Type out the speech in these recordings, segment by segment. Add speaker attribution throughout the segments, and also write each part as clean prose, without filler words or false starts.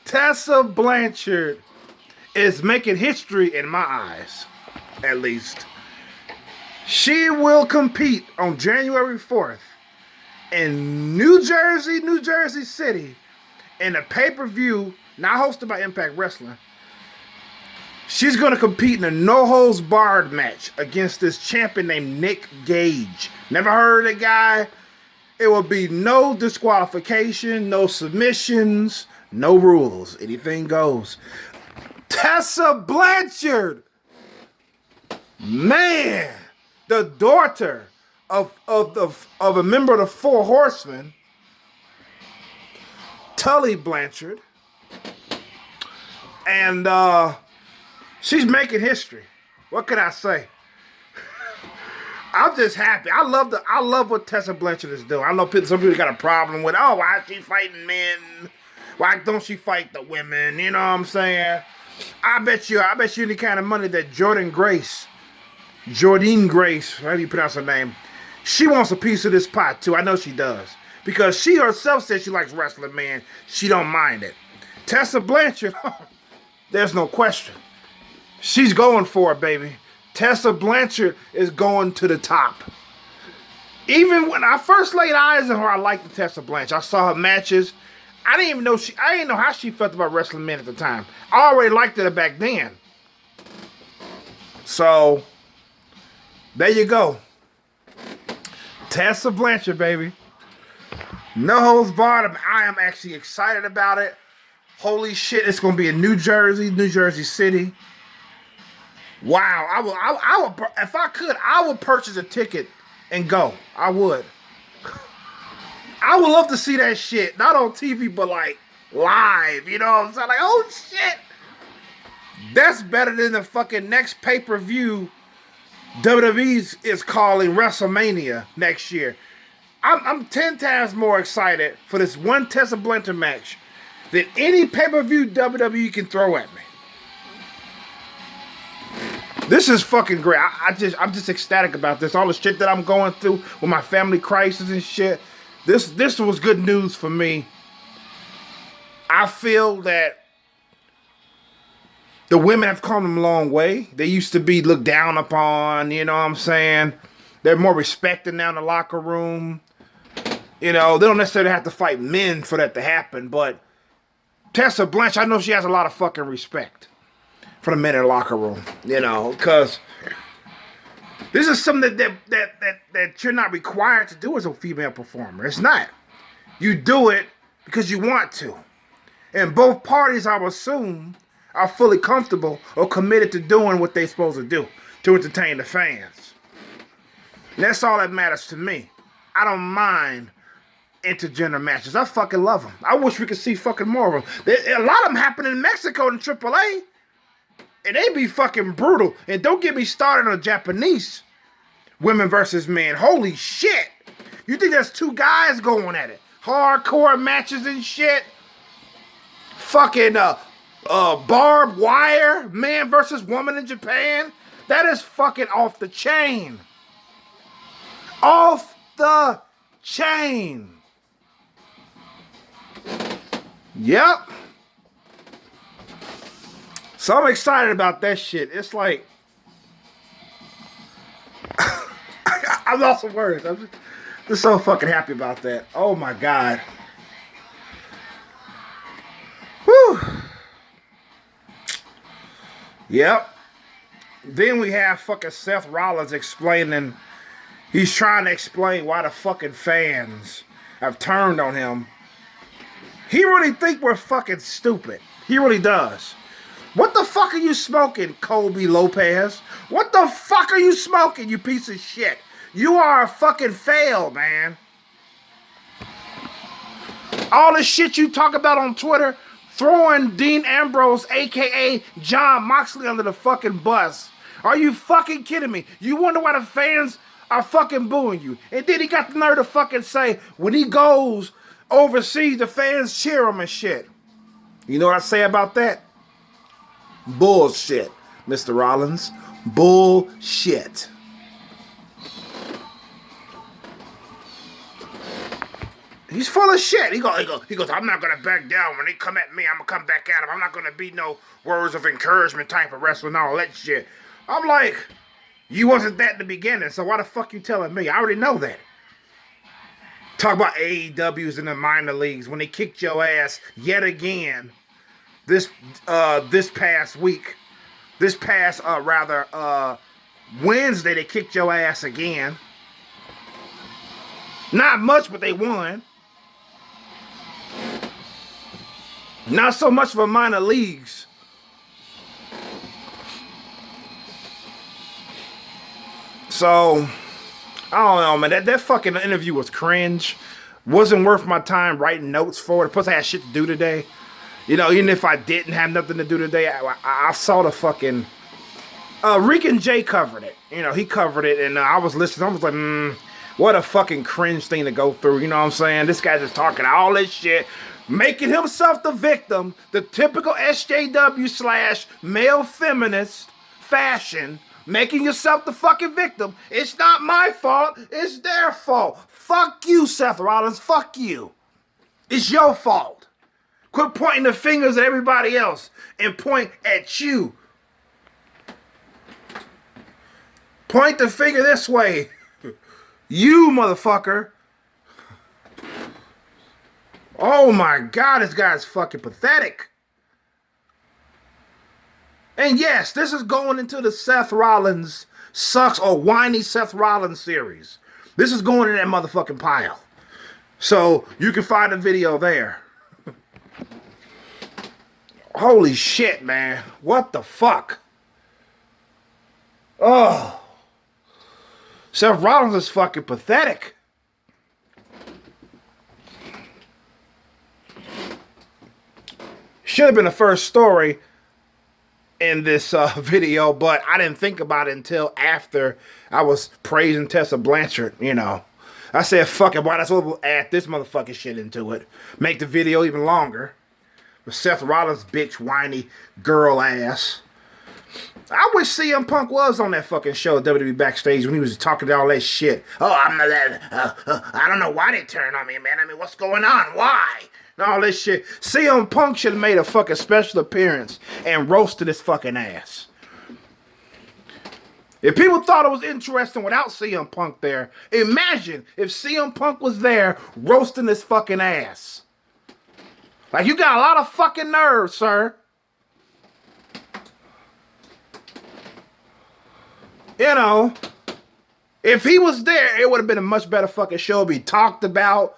Speaker 1: Tessa Blanchard is making history in my eyes, at least. She will compete on January 4th in New Jersey City, in a pay-per-view not hosted by Impact Wrestling. She's going to compete in a no-holds-barred match against this champion named Nick Gage. Never heard of the guy. It will be no disqualification, no submissions, no rules. Anything goes. Tessa Blanchard, man, the daughter of a member of the Four Horsemen, Tully Blanchard, and she's making history. What can I say? I'm just happy. I love what Tessa Blanchard is doing. I know some people got a problem with, oh, why is she fighting men? Why don't she fight the women? You know what I'm saying? I bet you any kind of money that Jordynne Grace, how do you pronounce her name? She wants a piece of this pot too. I know she does. Because she herself says she likes wrestling, man. She don't mind it. Tessa Blanchard, there's no question. She's going for it, baby. Tessa Blanchard is going to the top. Even when I first laid eyes on her, I liked the Tessa Blanchard. I saw her matches. I didn't know how she felt about wrestling men at the time. I already liked her back then. So, there you go. Tessa Blanchard, baby. No holds barred. I am actually excited about it. Holy shit, it's going to be in New Jersey City. Wow, I would, if I could, I would purchase a ticket and go. I would. I would love to see that shit, not on TV, but like live. You know what I'm saying? Like, oh shit, that's better than the fucking next pay-per-view WWE is calling WrestleMania next year. I'm 10 times more excited for this one Tessa Blanchard match than any pay-per-view WWE can throw at me. This is fucking great. I'm just ecstatic about this. All the shit that I'm going through with my family crisis and shit. This was good news for me. I feel that the women have come a long way. They used to be looked down upon, you know what I'm saying? They're more respected now in the locker room. You know, they don't necessarily have to fight men for that to happen, but Tessa Blanchard, I know she has a lot of fucking respect for the men in the locker room, you know, because this is something that you're not required to do as a female performer. It's not. You do it because you want to. And both parties, I would assume, are fully comfortable or committed to doing what they're supposed to do to entertain the fans. And that's all that matters to me. I don't mind intergender matches. I fucking love them. I wish we could see fucking more of them. A lot of them happen in Mexico in AAA. And they be fucking brutal. And don't get me started on Japanese women versus men. Holy shit. You think there's two guys going at it? Hardcore matches and shit. Fucking barbed wire. Man versus woman in Japan. That is fucking off the chain. Off the chain. Yep. So I'm excited about that shit. It's like, I'm lost for words. I'm just so fucking happy about that. Oh my God. Whew. Yep. Then we have fucking Seth Rollins explaining, he's trying to explain why the fucking fans have turned on him. He really think we're fucking stupid. He really does. What the fuck are you smoking, Colby Lopez? What the fuck are you smoking, you piece of shit? You are a fucking fail, man. All the shit you talk about on Twitter, throwing Dean Ambrose, a.k.a. John Moxley, under the fucking bus. Are you fucking kidding me? You wonder why the fans are fucking booing you. And then he got the nerve to fucking say, when he goes overseas, the fans cheer him and shit. You know what I say about that? Bullshit, Mr. Rollins. Bullshit. He's full of shit. He goes, I'm not going to back down. When they come at me, I'm going to come back at them. I'm not going to be no words of encouragement type of wrestling and all that shit. I'm like, you wasn't that in the beginning, so why the fuck you telling me? I already know that. Talk about AEWs in the minor leagues when they kicked your ass yet again this past week. This past, Wednesday, they kicked your ass again. Not much, but they won. Not so much for minor leagues. So, I don't know, man. That fucking interview was cringe. Wasn't worth my time writing notes for it. Plus, I had shit to do today. You know, even if I didn't have nothing to do today, I saw the fucking... Rick and Jay covered it. You know, he covered it, and I was listening. I was like, what a fucking cringe thing to go through. You know what I'm saying? This guy's just talking all this shit, making himself the victim, the typical SJW / male feminist fashion, making yourself the fucking victim. It's not my fault. It's their fault. Fuck you, Seth Rollins. Fuck you. It's your fault. Quit pointing the fingers at everybody else and point at you. Point the finger this way. You motherfucker. Oh my God, this guy's fucking pathetic. And yes, this is going into the Seth Rollins sucks or whiny Seth Rollins series. This is going in that motherfucking pile. So you can find a video there. Holy shit, man. What the fuck? Oh. Seth Rollins is fucking pathetic. Should have been the first story in this video, but I didn't think about it until after I was praising Tessa Blanchard, you know. I said, fuck it, why not we'll add this motherfucking shit into it. Make the video even longer. With Seth Rollins' bitch, whiny girl ass. I wish CM Punk was on that fucking show at WWE Backstage when he was talking all that shit. Oh, I'm not that. I don't know why they turned on me, man. I mean, what's going on? Why? And all this shit. CM Punk should have made a fucking special appearance and roasted his fucking ass. If people thought it was interesting without CM Punk there, imagine if CM Punk was there roasting his fucking ass. Like, you got a lot of fucking nerve, sir. You know, if he was there, it would have been a much better fucking show. It'd be talked about.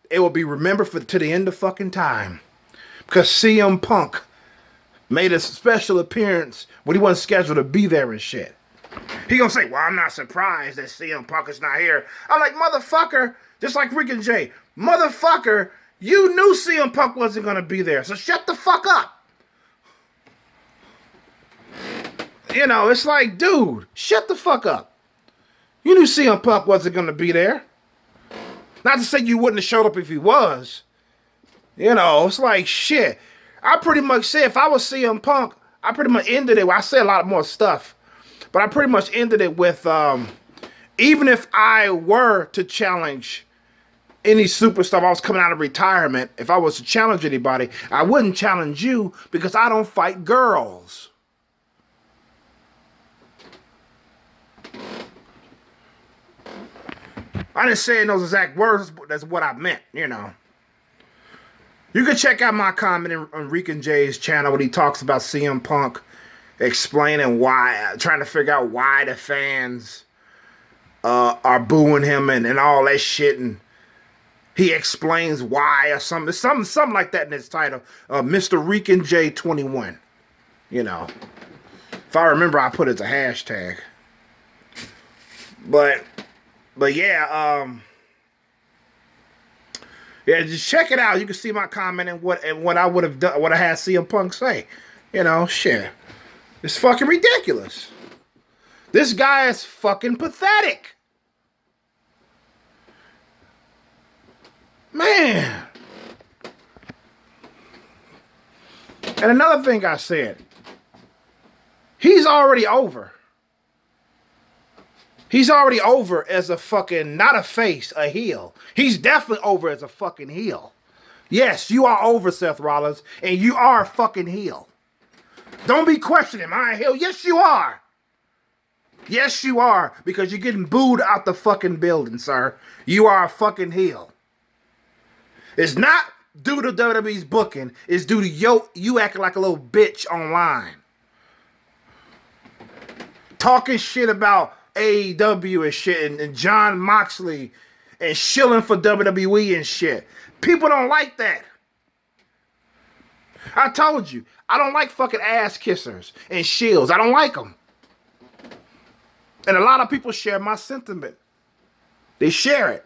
Speaker 1: It would be remembered to the end of fucking time. Because CM Punk made a special appearance when he wasn't scheduled to be there and shit. He gonna say, well, I'm not surprised that CM Punk is not here. I'm like, motherfucker, just like Rick and Jay. Motherfucker, you knew CM Punk wasn't gonna be there, so shut the fuck up. You know, it's like, dude, shut the fuck up. You knew CM Punk wasn't going to be there. Not to say you wouldn't have showed up if he was. You know, it's like, shit. I pretty much said, if I was CM Punk, I pretty much ended it. Well, I said a lot more stuff. But I pretty much ended it with, even if I were to challenge any superstar, I was coming out of retirement, if I was to challenge anybody, I wouldn't challenge you because I don't fight girls. I didn't say in those exact words, but that's what I meant, you know. You can check out my comment on Rick and Jay's channel when he talks about CM Punk explaining why, trying to figure out why the fans are booing him and all that shit. And he explains why or something like that in his title. Mr. Rick and Jay 21. You know. If I remember, I put it as a hashtag. But yeah, yeah, just check it out. You can see my comment and what I would have done, what I had CM Punk say. You know, shit. It's fucking ridiculous. This guy is fucking pathetic. Man. And another thing I said, he's already over. He's already over as a fucking, not a face, a heel. He's definitely over as a fucking heel. Yes, you are over, Seth Rollins, and you are a fucking heel. Don't be questioning, am I a heel? Yes, you are. Yes, you are, because you're getting booed out the fucking building, sir. You are a fucking heel. It's not due to WWE's booking. It's due to you acting like a little bitch online. Talking shit about AEW and shit and John Moxley and shilling for WWE and shit. People don't like that. I told you, I don't like fucking ass kissers and shills. I don't like them. And a lot of people share my sentiment. They share it.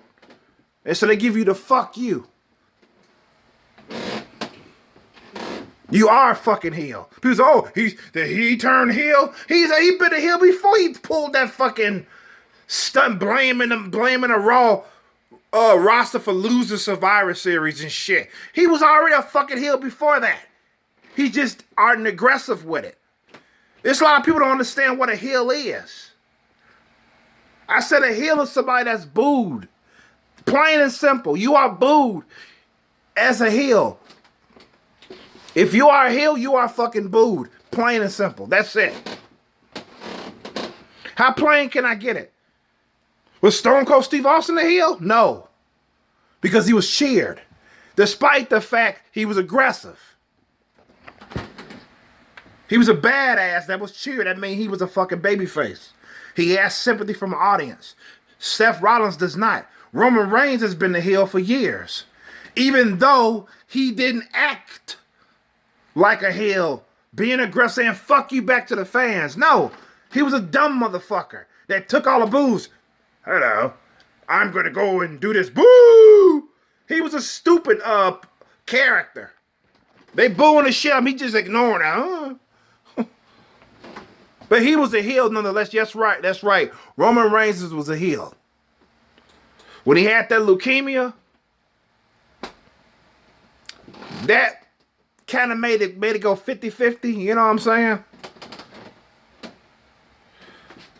Speaker 1: And so they give you the fuck you. You are a fucking heel. People say, oh, he turned heel. He been a heel before he pulled that fucking stunt blaming a Raw roster for losing Survivor Series and shit. He was already a fucking heel before that. He just aren't aggressive with it. There's a lot of people don't understand what a heel is. I said a heel is somebody that's booed. Plain and simple. You are booed as a heel. If you are a heel, you are fucking booed. Plain and simple. That's it. How plain can I get it? Was Stone Cold Steve Austin a heel? No. Because he was cheered. Despite the fact he was aggressive. He was a badass that was cheered. That means he was a fucking babyface. He asked sympathy from the audience. Seth Rollins does not. Roman Reigns has been the heel for years. Even though he didn't act like a heel, being aggressive and fuck you back to the fans. No, he was a dumb motherfucker that took all the boos. Hello, I'm going to go and do this. Boo! He was a stupid character. They booing the shit out of him. He just ignoring it. But he was a heel nonetheless. Yes, right. That's right. Roman Reigns was a heel. When he had that leukemia, that kind of made it go 50-50. You know what I'm saying?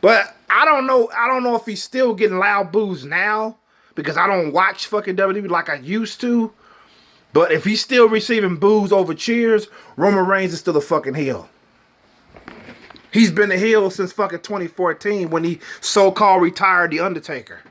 Speaker 1: But I don't know if he's still getting loud boos now, because I don't watch fucking WWE like I used to. But if he's still receiving boos over cheers, Roman Reigns is still a fucking heel. He's been a heel since fucking 2014 when he so-called retired The Undertaker.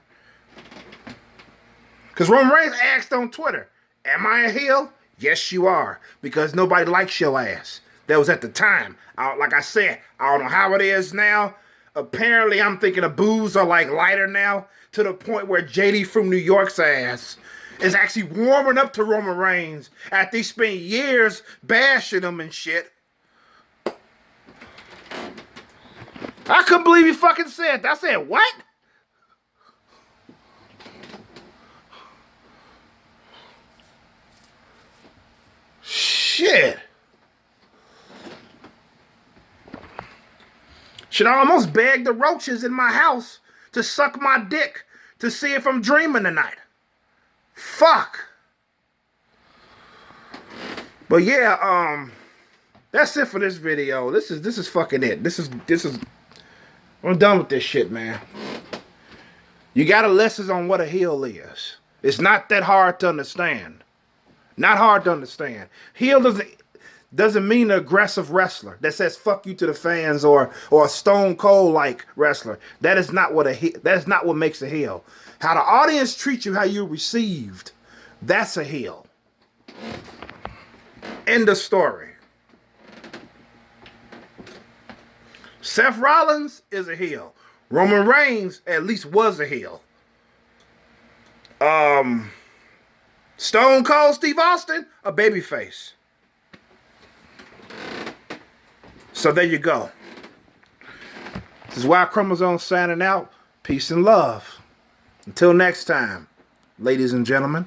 Speaker 1: Because Roman Reigns asked on Twitter, am I a heel? Yes, you are. Because nobody likes your ass. That was at the time. Like I said, I don't know how it is now. Apparently, I'm thinking the boos are like lighter now, to the point where JD from New York's ass is actually warming up to Roman Reigns after he spent years bashing him and shit. I couldn't believe he fucking said that. I said, what? Shit. Should I almost beg the roaches in my house to suck my dick to see if I'm dreaming tonight. Fuck. But yeah, that's it for this video. This is fucking it. This is I'm done with this shit, man. You got a lesson on what a heel is. It's not that hard to understand. Not hard to understand. Heel doesn't mean an aggressive wrestler that says fuck you to the fans or a Stone Cold like wrestler. That is not what makes a heel. How the audience treats you, how you're received, that's a heel. End of story. Seth Rollins is a heel. Roman Reigns at least was a heel. Stone Cold Steve Austin, a babyface. So there you go. This is Wild Chromosome signing out. Peace and love. Until next time, ladies and gentlemen.